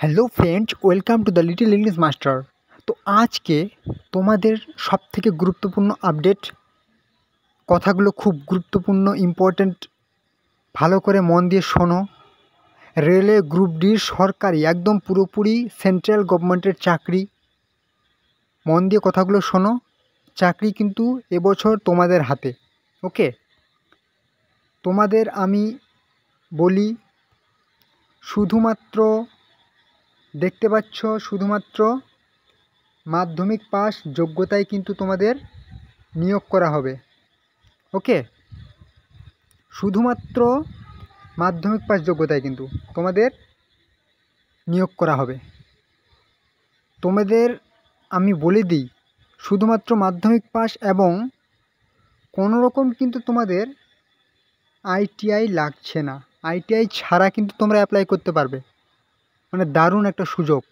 Hello friends, welcome to the little English master. তো আজকে তোমাদের সবথেকে গুরুত্বপূর্ণ আপডেট, কথাগুলো খুব গুরুত্বপূর্ণ, ইম্পর্ট্যান্ট, ভালো করে মন দিয়ে শোনো। রেলওয়ে গ্রুপ ডির সরকারি একদম পুরোপুরি সেন্ট্রাল গভর্নমেন্টের চাকরি। মন দিয়ে কথাগুলো শোনো। চাকরি কিন্তু এবছর তোমাদের হাতে। ওকে, তোমাদের আমি বলি, শুধুমাত্র দেখতে পাচ্ছ, শুধুমাত্র মাধ্যমিক পাস যোগ্যতায় কিন্তু তোমাদের নিয়োগ করা হবে। ওকে, শুধুমাত্র মাধ্যমিক পাস যোগ্যতায় কিন্তু তোমাদের নিয়োগ করা হবে। তোমাদের আমি বলে দিই, শুধুমাত্র মাধ্যমিক পাস এবং কোনো রকম কিন্তু তোমাদের আইটিআই লাগছে না। আইটিআই ছাড়া কিন্তু তোমরা অ্যাপ্লাই করতে পারবে। মানে দারুণ একটা সুযোগ।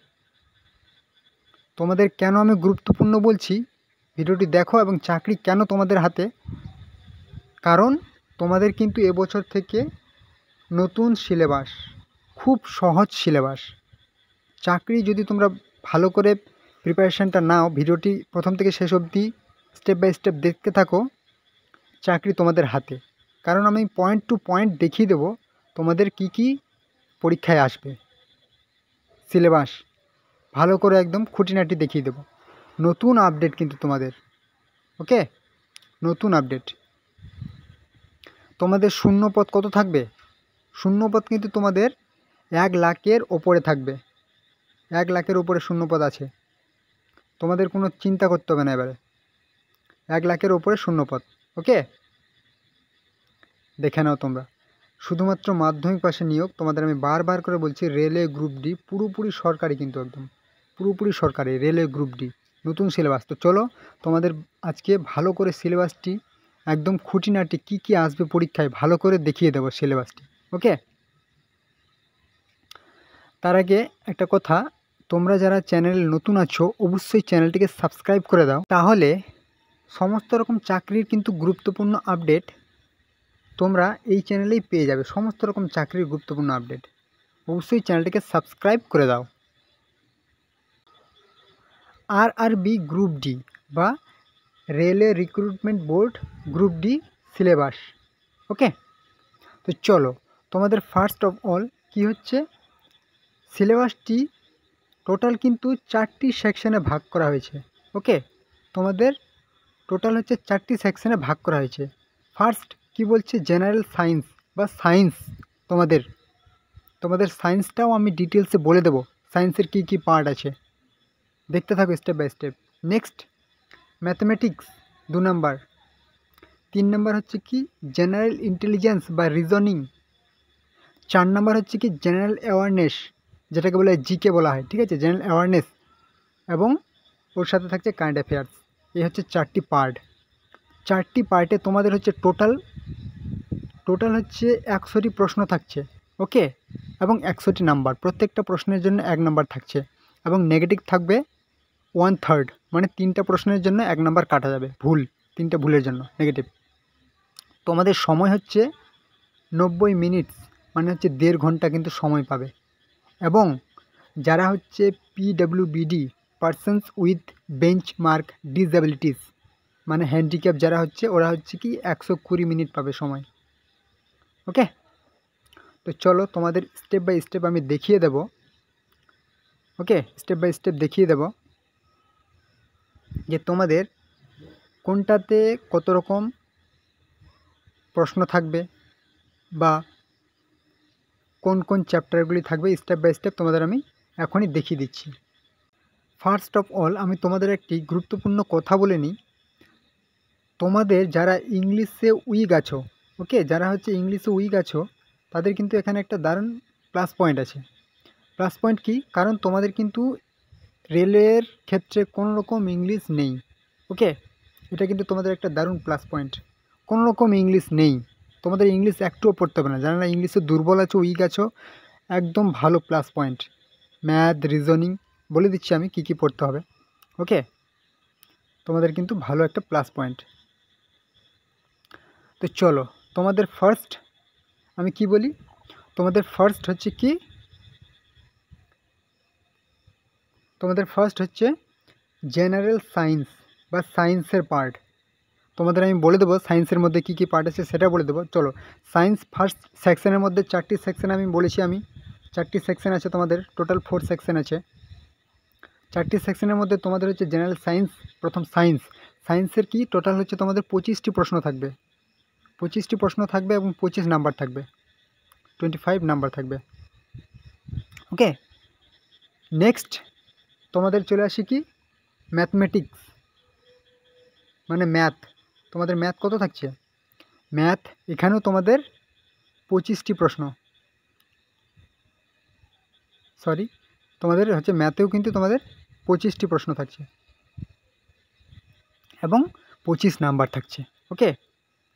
তোমাদের কেন আমি গুরুত্বপূর্ণ বলছি, ভিডিওটি দেখো এবং চাকরি কেন তোমাদের হাতে। কারণ তোমাদের কিন্তু এবছর থেকে নতুন সিলেবাস, খুব সহজ সিলেবাস। চাকরি যদি তোমরা ভালো করে প্রিপারেশানটা নাও, ভিডিওটি প্রথম থেকে শেষ অবধি স্টেপ বাই স্টেপ দেখতে থাকো, চাকরি তোমাদের হাতে। কারণ আমি পয়েন্ট টু পয়েন্ট দেখিয়ে দেবো তোমাদের কি কি পরীক্ষায় আসবে। সিলেবাস ভালো করে একদম খুঁটিনাটি দেখিয়ে দেবো। নতুন আপডেট কিন্তু তোমাদের। ওকে, নতুন আপডেট। তোমাদের শূন্যপদ কত থাকবে? শূন্যপদ কিন্তু তোমাদের 1,00,000-এর ওপরে থাকবে। 1,00,000-এর উপরে শূন্যপদ আছে। তোমাদের কোনো চিন্তা করতে হবে না এবারে। 1,00,000-এর ওপরে শূন্যপদ। ওকে, দেখে নাও তোমরা। শুধুমাত্র মাধ্যমিক পাশে নিয়োগ। তোমাদের আমি বারবার করে বলছি, রেলওয়ে গ্রুপ ডি পুরোপুরি সরকারি কিন্তু, একদম পুরোপুরি সরকারি। রেলওয়ে গ্রুপ ডি নতুন সিলেবাস। তো চলো তোমাদের আজকে ভালো করে সিলেবাসটি একদম খুঁটিনাটি কি কি আসবে পরীক্ষায় ভালো করে দেখিয়ে দেবো সিলেবাসটি। ওকে, তার আগে একটা কথা, তোমরা যারা চ্যানেলে নতুন আছো অবশ্যই চ্যানেলটিকে সাবস্ক্রাইব করে দাও। তাহলে সমস্ত রকম চাকরির কিন্তু গুরুত্বপূর্ণ আপডেট তোমরা এই চ্যানেলেই পেয়ে যাবে। সমস্ত রকম চাকরির গুরুত্বপূর্ণ আপডেট অবশ্যই চ্যানেলটিকে সাবস্ক্রাইব করে দাও। আরআরবি গ্রুপ ডি বা railway recruitment board group D syllabus. Okay, তো চলো তোমাদের ফার্স্ট অফ অল কি হচ্ছে, সিলেবাসটি টোটাল কিন্তু 4টি সেকশনে ভাগ করা হয়েছে। ওকে, তোমাদের টোটাল হচ্ছে 4টি সেকশনে ভাগ করা হয়েছে। ফার্স্ট কি বলছে, জেনারেল সায়েন্স বা সায়েন্স। তোমাদের সায়েন্সটাও আমি ডিটেলসে বলে দেবো, সায়েন্সের কী কী পার্ট আছে। দেখতে থাকো step by step. Next mathematics 2 number. 3 number হচ্ছে কি জেনারেল ইন্টেলিজেন্স বা রিজনিং। 4 নাম্বার হচ্ছে কি জেনারেল অ্যাওয়ারনেস, যেটাকে বলে জিকে বলা হয়। ঠিক আছে, জেনারেল অ্যাওয়ারনেস, এবং ওর সাথে থাকছে কারেন্ট অ্যাফেয়ার্স। এই হচ্ছে 4টি পার্ট। 4টি পার্টে তোমাদের হচ্ছে টোটাল হচ্ছে 100টি প্রশ্ন থাকছে। ওকে, এবং 100টি নাম্বার। প্রত্যেকটা প্রশ্নের জন্য 1 নাম্বার থাকছে, এবং নেগেটিভ থাকবে 1/3, মানে 3টা প্রশ্নের জন্য 1 নাম্বার কাটা যাবে। ভুল, 3টে ভুলের জন্য নেগেটিভ। তোমাদের সময় হচ্ছে 90 মিনিটস, মানে হচ্ছে 1.5 ঘন্টা কিন্তু সময় পাবে। এবং যারা হচ্ছে পিডব্লিউবিডি, পারসনস উইথ বেঞ্চমার্ক ডিসএবিলিটিস, মানে হ্যান্ডিক্যাপ যারা হচ্ছে, ওরা হচ্ছে কি 120 মিনিট পাবে সময়। ওকে, তো চলো তোমাদের স্টেপ বাই স্টেপ আমি দেখিয়ে দেব। ওকে, স্টেপ বাই স্টেপ দেখিয়ে দেব যে তোমাদের কোনটাতে কত রকম প্রশ্ন থাকবে বা কোন কোন চ্যাপ্টারগুলি থাকবে। স্টেপ বাই স্টেপ তোমাদের আমি এখনই দেখিয়ে দিচ্ছি। ফার্স্ট অফ অল আমি তোমাদের একটি গুরুত্বপূর্ণ কথা বলে নিই। তোমাদের যারা ইংলিশে উইক আছো, ওকে, যারা হচ্ছে ইংলিশে উইক আছো, তাদের কিন্তু এখানে একটা দারুণ প্লাস পয়েন্ট আছে। প্লাস পয়েন্ট কি? কারণ তোমাদের কিন্তু রেলের ক্ষেত্রে কোনো রকম ইংলিশ নেই। ওকে, এটা কিন্তু তোমাদের একটা দারুণ প্লাস পয়েন্ট। কোনো রকম ইংলিশ নেই, তোমাদের ইংলিশ একটুও পড়তে হবে না। যারা ইংলিশে দুর্বল আছো, উইক আছো, একদম ভালো প্লাস পয়েন্ট। ম্যাথ, রিজনিং বলে দিচ্ছি আমি কি কি পড়তে হবে। ওকে, তোমাদের কিন্তু ভালো একটা প্লাস পয়েন্ট। তো চলো তোমাদের ফার্স্ট আমি কি বলি, তোমাদের ফার্স্ট হচ্ছে কি তোমাদের ফার্স্ট হচ্ছে জেনারেল সায়েন্স বা সায়েন্সের পার্ট। তোমাদের আমি বলে দেবো সায়েন্সের মধ্যে কী কী পার্ট আছে সেটা বলে দেবো। চলো, সায়েন্স ফার্স্ট সেকশনের মধ্যে 4টি সেকশন আমি বলেছি। 4টি সেকশন আছে তোমাদের, টোটাল 4 সেকশন আছে। 4টি সেকশনের মধ্যে তোমাদের হচ্ছে জেনারেল সায়েন্স, প্রথম সায়েন্সের কি টোটাল হচ্ছে তোমাদের 25টি প্রশ্ন থাকবে। 25টি প্রশ্ন থাকবে এবং 25 নাম্বার থাকবে, 25 নাম্বার থাকবে। ওকে, নেক্সট তোমাদের চলে আসি কি ম্যাথমেটিক্স, মানে ম্যাথ। তোমাদের ম্যাথ কত থাকছে? ম্যাথ এখানেও তোমাদের 25টি প্রশ্ন, সরি তোমাদের হচ্ছে ম্যাথেও কিন্তু তোমাদের 25টি প্রশ্ন থাকছে এবং 25 নাম্বার থাকছে। ওকে,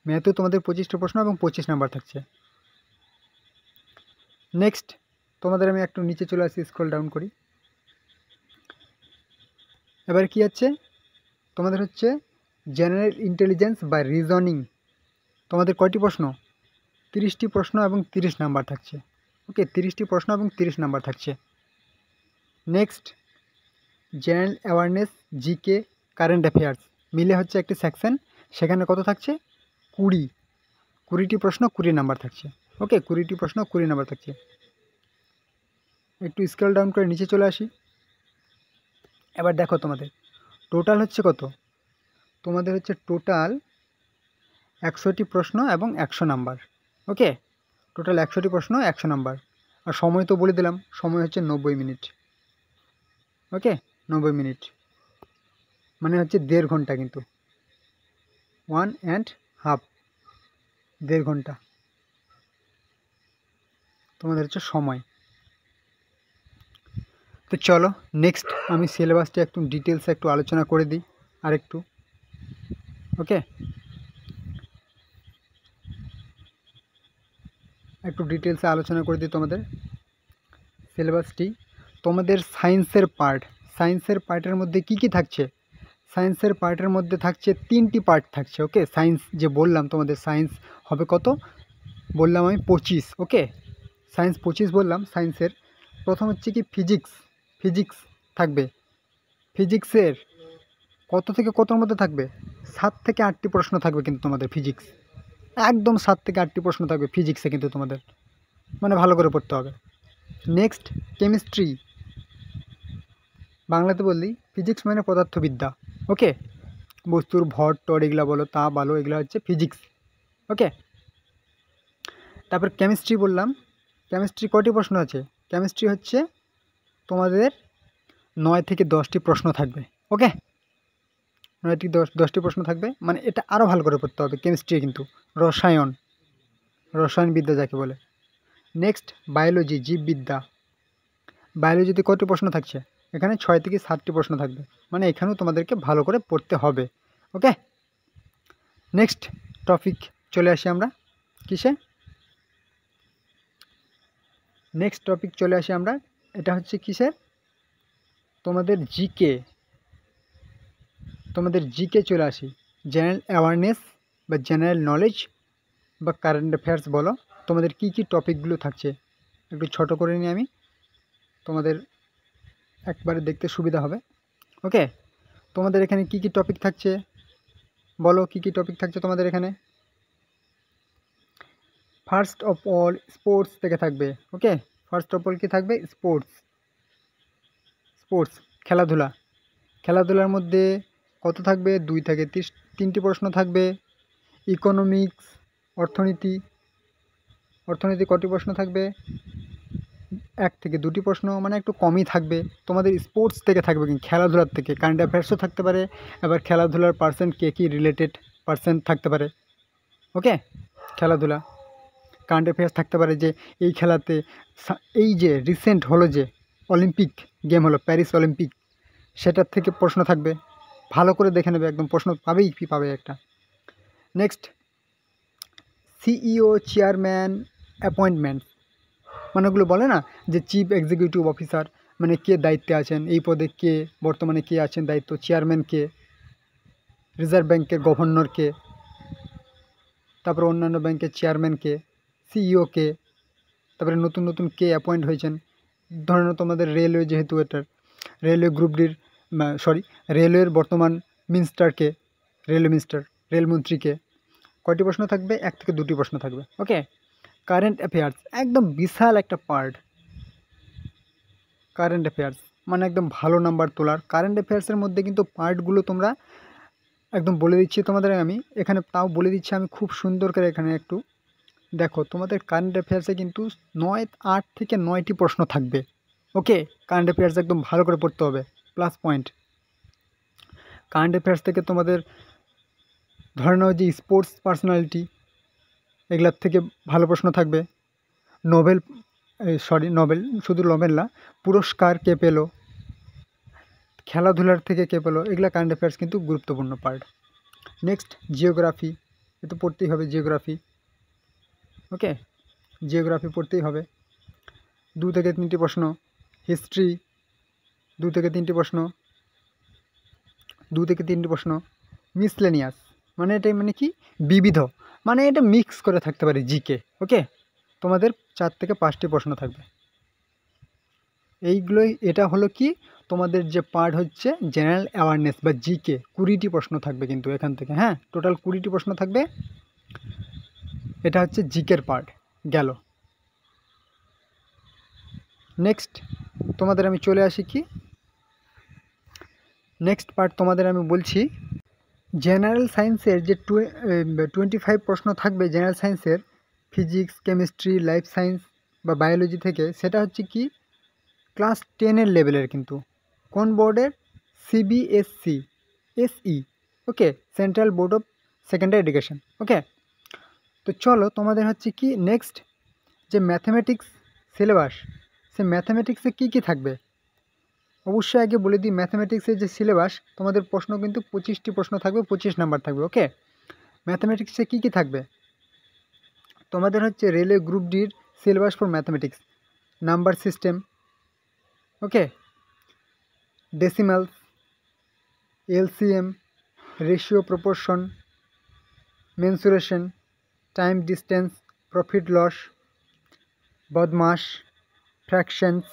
ম্যাথেও তোমাদের 25টি প্রশ্ন এবং 25 নাম্বার থাকছে। নেক্সট তোমাদের আমি একটু নিচে চলে আসি, স্ক্রল ডাউন করি। এবার কি আছে তোমাদের হচ্ছে জেনারেল ইন্টেলিজেন্স বা রিজনিং। তোমাদের কয়টি প্রশ্ন? 30টি প্রশ্ন এবং 30 নাম্বার থাকছে। ওকে, 30টি প্রশ্ন এবং 30 নাম্বার থাকছে। Next general awareness, GK, current affairs মিলে হচ্ছে একটি সেকশন, সেখানে কত থাকছে? 20টি প্রশ্ন 20 নাম্বার থাকছে। ওকে, 20টি প্রশ্ন 20 নাম্বার থাকছে। একটু স্ক্রল ডাউন করে নিচে চলে আসি। এবার দেখো তোমাদের টোটাল হচ্ছে কত? তোমাদের হচ্ছে টোটাল 100টি প্রশ্ন এবং 100 নাম্বার। ওকে, টোটাল 100টি প্রশ্ন 100 নাম্বার। আর সময় তো বলে দিলাম, সময় হচ্ছে 90 মিনিট। ওকে, 90 মিনিট মানে হচ্ছে 1.5 ঘন্টা, কিন্তু 1.5 1.5 ঘন্টা তোমাদের হচ্ছে সময়। তো চলো নেক্সট আমি সিলেবাসটা একটু ডিটেলসে একটু আলোচনা করে দিই আরেকটু। ওকে, একটু ডিটেলসে আলোচনা করে দিই তোমাদের সিলেবাসটি। তোমাদের সায়েন্সের পার্টের মধ্যে কি কি থাকছে? সায়েন্সের পার্টের মধ্যে থাকছে 3টি পার্ট থাকছে। ওকে, সায়েন্স যে বললাম তোমাদের সায়েন্স হবে কত বললাম আমি? 25। ওকে, সায়েন্স 25 বললাম। সায়েন্সের প্রথম হচ্ছে কি ফিজিক্স থাকবে। ফিজিক্সের কত থেকে কতর মধ্যে থাকবে? 7 থেকে 8টি প্রশ্ন থাকবে কিন্তু তোমাদের ফিজিক্স, একদম 7 থেকে 8টি প্রশ্ন থাকবে ফিজিক্সে কিন্তু তোমাদের, মানে ভালো করে পড়তে হবে। নেক্সট কেমিস্ট্রি, বাংলাতে বললি ফিজিক্স মানে পদার্থবিদ্যা। ওকে, বস্তুর ভর টর এগুলো বলো, তা বলো, এগুলো হচ্ছে ফিজিক্স। ওকে, তারপর কেমিস্ট্রি বললাম। কেমিস্ট্রি কয়টি প্রশ্ন আছে? কেমিস্ট্রি হচ্ছে তোমাদের 9 থেকে 10টি প্রশ্ন থাকবে। ওকে, 9 থেকে 10টি প্রশ্ন থাকবে, মানে এটা আরও ভালো করে পড়তে হবে কেমিস্ট্রি, কিন্তু রসায়নবিদ্যা যাকে বলে। Next biology, জীববিদ্যা। বায়োলজিতে কয়টি প্রশ্ন থাকছে? এখানে 6 থেকে 7টি প্রশ্ন থাকবে, মানে এখানেও তোমাদেরকে ভালো করে পড়তে হবে। ওকে, নেক্সট টপিক চলে আসি আমরা কিসে? নেক্সট টপিক চলে আসি আমরা, এটা হচ্ছে কিসের? তোমাদের জিকে চলে আসি। জেনারেল অ্যাওয়ারনেস বা জেনারেল নলেজ বা কারেন্ট অ্যাফেয়ার্স বলো, তোমাদের কি কি টপিকগুলো থাকছে একটু ছোট করে নিই আমি, তোমাদের একবারে দেখতে সুবিধা হবে। ওকে, তোমাদের এখানে কি কি টপিক থাকছে বলো, কি কি টপিক থাকছে তোমাদের এখানে? ফার্স্ট অফ অল স্পোর্টস থেকে থাকবে। ওকে, ফার্স্ট অফ অল কি থাকবে? স্পোর্টস খেলাধুলার মধ্যে কত থাকবে? 2 থেকে 3টি প্রশ্ন থাকবে। ইকোনমিক্স, অর্থনীতি কটি প্রশ্ন থাকবে? 1 থেকে 2টি প্রশ্ন, মানে একটু কমই থাকবে। তোমাদের স্পোর্টস থেকে থাকবে, কিন্তু খেলাধুলার থেকে কারেন্ট অ্যাফেয়ার্সও থাকতে পারে, আবার খেলাধুলার পার্সেন্ট কে কী রিলেটেড পার্সেন্ট থাকতে পারে। ওকে, খেলাধুলা কারেন্ট অ্যাফেয়ার্স থাকতে পারে যে এই খেলাতে এই যে রিসেন্ট হলো যে অলিম্পিক গেম হলো প্যারিস অলিম্পিক, সেটার থেকে প্রশ্ন থাকবে, ভালো করে দেখে নেবে, একদম প্রশ্ন পাবেই কি পাবে একটা। নেক্সট সিইও চেয়ারম্যান অ্যাপয়েন্টমেন্ট, মানে ওগুলো বলে না যে চিফ এক্সিকিউটিভ অফিসার, মানে কে দায়িত্বে আছেন এই পদে, কে বর্তমানে কে আছেন দায়িত্ব, চেয়ারম্যান কে, রিজার্ভ ব্যাংকের গভর্নর কে, তারপরে অন্যান্য ব্যাংকের চেয়ারম্যান কে, সিইও কে, তারপরে নতুন কে অ্যাপয়েন্ট হয়েছেন, ধরে নাও তোমাদের রেলওয়ে যেহেতু এটার, রেলওয়ে গ্রুপ ডির রেলওয়ের বর্তমান মিনিস্টারকে, রেলওয়ে মিনিস্টার, রেলমন্ত্রীকে। কয়টি প্রশ্ন থাকবে? 1 থেকে 2টি প্রশ্ন থাকবে। ওকে, কারেন্ট অ্যাফেয়ার্স একদম বিশাল একটা পার্ট। কারেন্ট অ্যাফেয়ার্স মানে একদম ভালো নাম্বার তোলার। কারেন্ট অ্যাফেয়ার্সের মধ্যে কিন্তু পার্টগুলো তোমরা একদম বলে দিচ্ছি তোমাদের, আমি এখানে তাও বলে দিচ্ছি আমি খুব সুন্দর করে। এখানে একটু দেখো, তোমাদের কারেন্ট অ্যাফেয়ার্সে কিন্তু 8 থেকে 9টি প্রশ্ন থাকবে। ওকে, কারেন্ট অ্যাফেয়ার্স একদম ভালো করে পড়তে হবে। প্লাস পয়েন্ট, কারেন্ট অ্যাফেয়ার্স থেকে তোমাদের ধরে নাও যে স্পোর্টস পার্সোনালিটি, এগুলার থেকে ভালো প্রশ্ন থাকবে। নোবেল শুধু নোবেল না, পুরস্কার কে পেলো, খেলাধুলার থেকে কে পেলো, এগুলা কারেন্ট অ্যাফেয়ার্স কিন্তু গুরুত্বপূর্ণ পার্ট। নেক্সট জিওগ্রাফি, এ তো পড়তেই হবে জিওগ্রাফি। ওকে, জিওগ্রাফি পড়তেই হবে। 2 থেকে 3টি প্রশ্ন। হিস্ট্রি 2 থেকে 3টি প্রশ্ন, 2 থেকে 3টি প্রশ্ন। মিসলেনিয়াস মানে এটা মানে কি, বিবিধ, মানে এটা মিক্স করে থাকতে পারে জিকে। ওকে, তোমাদের 4 থেকে 5টি প্রশ্ন থাকবে। এইগুলোই, এটা হলো কি তোমাদের যে পার্ট হচ্ছে জেনারেল অ্যাওয়ারনেস বা জিকে। 20টি প্রশ্ন থাকবে কিন্তু এখান থেকে। হ্যাঁ, টোটাল 20টি প্রশ্ন থাকবে। এটা হচ্ছে জিকের পার্ট গেল। নেক্সট তোমাদের আমি চলে আসি কি, নেক্সট পার্ট তোমাদের আমি বলছি জেনারেল সায়েন্সের যে 25 প্রশ্ন থাকবে জেনারেল সায়েন্সের, ফিজিক্স, কেমিস্ট্রি, লাইফ সায়েন্স বা বায়োলজি থেকে। সেটা হচ্ছে কি ক্লাস 10-এর লেভেলের কিন্তু। কোন বোর্ডের? সিবিএসসি, এসই। Okay, central board of secondary education. Okay, তো চলো তোমাদের হচ্ছে কি নেক্সট যে ম্যাথামেটিক্স সিলেবাস, সে ম্যাথামেটিক্সে কি কি থাকবে অবশ্যই আগে বলে দিই। ম্যাথামেটিক্সের যে সিলেবাস, তোমাদের প্রশ্ন কিন্তু 25টি প্রশ্ন থাকবে, 25 নাম্বার থাকবে। ওকে, ম্যাথামেটিক্সে কি কি থাকবে তোমাদের হচ্ছে রেলওয়ে গ্রুপ ডির syllabus for mathematics, number system, okay, decimals, LCM, ratio proportion, mensuration, time distance, profit loss, BODMAS, fractions,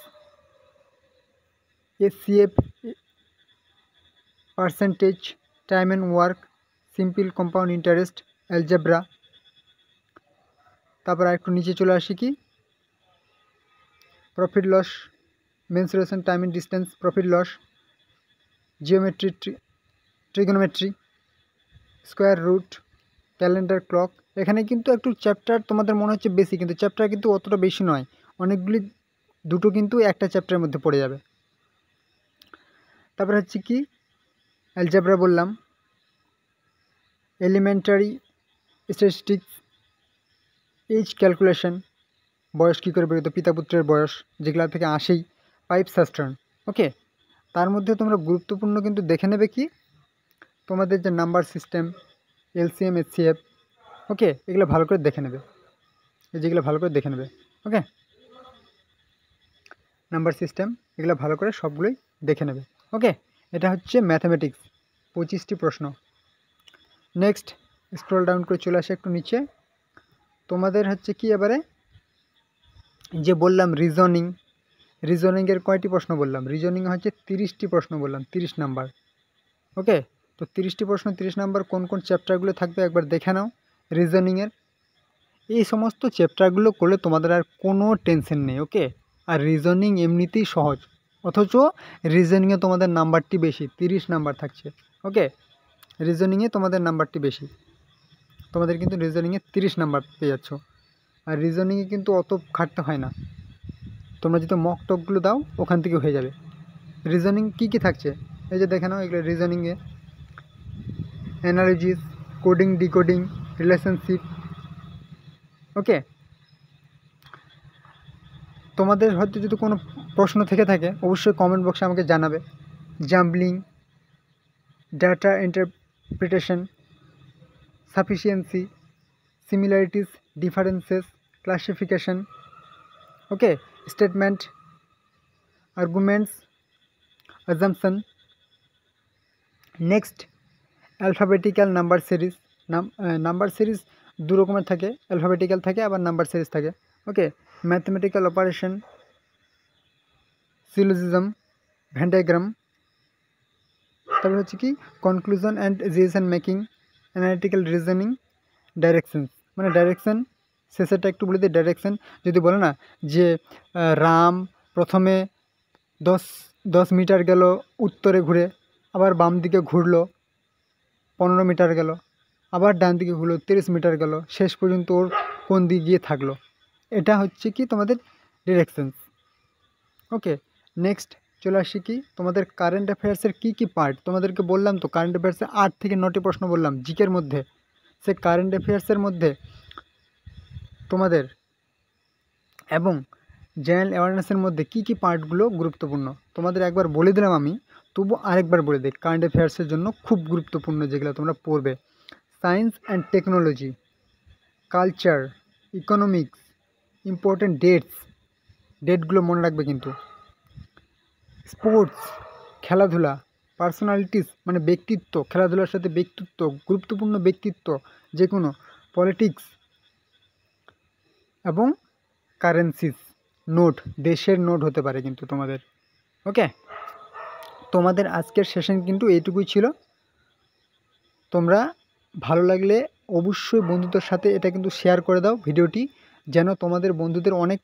HCF, percentage, time and work, simple compound interest, algebra. তারপর একটু নিচে চলে আসি কি profit loss, mensuration, time and distance, profit loss, geometry, trigonometry, square root, calendar clock. এখানে কিন্তু একটু chapter তোমাদের মনে হচ্ছে বেশি, কিন্তু চ্যাপ্টার কিন্তু অতটা বেশি নয়, অনেকগুলি, দুটো কিন্তু একটা চ্যাপ্টারের মধ্যে পড়ে যাবে। তারপরে হচ্ছে কি অ্যালজেব্রা বললাম, এলিমেন্টারি স্ট্যাটিস্টিক্স, এজ ক্যালকুলেশন, বয়স কী করে বেরোতো, পিতা পুত্রের বয়স, যেগুলো থেকে আসেই, পাইপ সাস্টার্ন। ওকে, তার মধ্যে তোমরা গুরুত্বপূর্ণ কিন্তু দেখে নেবে কি তোমাদের যে নাম্বার সিস্টেম, এলসিএম, এসসিএফ। ওকে, এগুলো ভালো করে দেখে নেবে, যেগুলো ভালো করে দেখে নেবে। ওকে, নাম্বার সিস্টেম এগুলো ভালো করে সবগুলোই দেখে নেবে। ওকে, এটা হচ্ছে ম্যাথামেটিক্স 25টি প্রশ্ন। নেক্সট স্ক্রল ডাউন করে চলে আসে একটু নিচে। তোমাদের হচ্ছে কি এবারে যে বললাম রিজনিং, রিজনিংয়ের কয়টি প্রশ্ন বললাম? রিজনিং হচ্ছে 30টি প্রশ্ন বললাম, 30 নাম্বার। ওকে, তো 30টি প্রশ্ন 30 নাম্বার। কোন কোন চ্যাপ্টারগুলো থাকবে একবার দেখে নাও রিজনিংয়ের। এই সমস্ত চ্যাপ্টারগুলো করলে তোমাদের আর কোনো টেনশন নেই। ওকে, আর রিজনিং এমনিতেই সহজ, অথচ রিজনিংয়ে তোমাদের নাম্বারটি বেশি, 30 নাম্বার থাকছে। ওকে, রিজনিংয়ে তোমাদের নাম্বারটি বেশি, তোমাদের কিন্তু রিজনিংয়ে 30 নাম্বার পেয়ে যাচ্ছ। আর রিজনিংয়ে কিন্তু অত খাটতে হয় না, তোমরা যদি মক টকগুলো দাও ওখান থেকে হয়ে যাবে। রিজনিং কি কি থাকছে এই যে দেখে নাও, এগুলো রিজনিংয়ে অ্যানালিসিস, কোডিং, ডিকোডিং, রিলেশনশিপ। ওকে, তোমাদের হয়তো যদি কোনো প্রশ্ন থেকে থাকে অবশ্যই কমেন্ট বক্সে আমাকে জানাবে। Jumbling, data interpretation, sufficiency, similarities, differences, classification. Okay, statement, arguments, assumption. Next alphabetical number series. Number series দু রকমের থাকে, অ্যালফাবেটিক্যাল থাকে আবার নাম্বার সিরিজ থাকে। Okay, mathematical operation, syllogism, Venn diagram, তারপরে হচ্ছে কি conclusion and decision making, analytical reasoning, direction, মানে ডাইরেকশন শেষেরটা একটু বলে দিই। ডাইরেকশন যদি বলে না যে রাম প্রথমে 10 মিটার গেল উত্তরে ঘুরে, আবার বাম দিকে ঘুরলো 15 মিটার গেল, আবার ডান দিকে ঘুরলো 30 মিটার গেল, শেষ পর্যন্ত ওর কোন দিকে গিয়ে থাকলো, এটা হচ্ছে কি তোমাদের ডিরেকশন। ওকে, নেক্সট চলে আসি কি তোমাদের কারেন্ট অ্যাফেয়ার্সের কী পার্ট। তোমাদেরকে বললাম তো কারেন্ট অ্যাফেয়ার্সে 8 থেকে 9টি প্রশ্ন বললাম জিকের মধ্যে। সে কারেন্ট অ্যাফেয়ার্সের মধ্যে তোমাদের এবং জেনারেল অ্যাওয়ারনেসের মধ্যে কী পার্টগুলো গুরুত্বপূর্ণ তোমাদের একবার বলে দিলাম আমি, তবু আরেকবার বলে দিই। কারেন্ট অ্যাফেয়ার্সের জন্য খুব গুরুত্বপূর্ণ যেগুলো তোমরা পড়বে: science and technology, culture, economics, important ডেটগুলো মনে রাখবে কিন্তু, স্পোর্টস খেলাধুলা, পার্সোনালিটিস মানে ব্যক্তিত্ব, খেলাধুলার সাথে ব্যক্তিত্ব, গুরুত্বপূর্ণ ব্যক্তিত্ব যে কোনো, পলিটিক্স এবং কারেন্সিস নোট, দেশের নোট হতে পারে কিন্তু তোমাদের। ওকে, তোমাদের আজকের সেশন কিন্তু এইটুকুই ছিল। তোমরা ভালো লাগলে অবশ্যই বন্ধুদের সাথে এটা কিন্তু শেয়ার করে দাও ভিডিওটি, যেন তোমাদের বন্ধুদের অনেক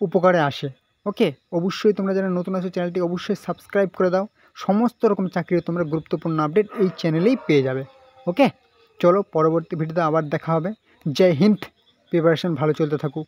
উপকারে আসে। ওকে, অবশ্যই তোমরা যারা নতুন আছো চ্যানেলটি অবশ্যই সাবস্ক্রাইব করে দাও। সমস্ত রকম চাকরির তোমরা গুরুত্বপূর্ণ আপডেট এই চ্যানেলেই পেয়ে যাবে। ওকে, চলো পরবর্তী ভিডিওতে আবার দেখা হবে। জয় হিন্দ, প্রিপারেশন ভালো চলতে থাকুক।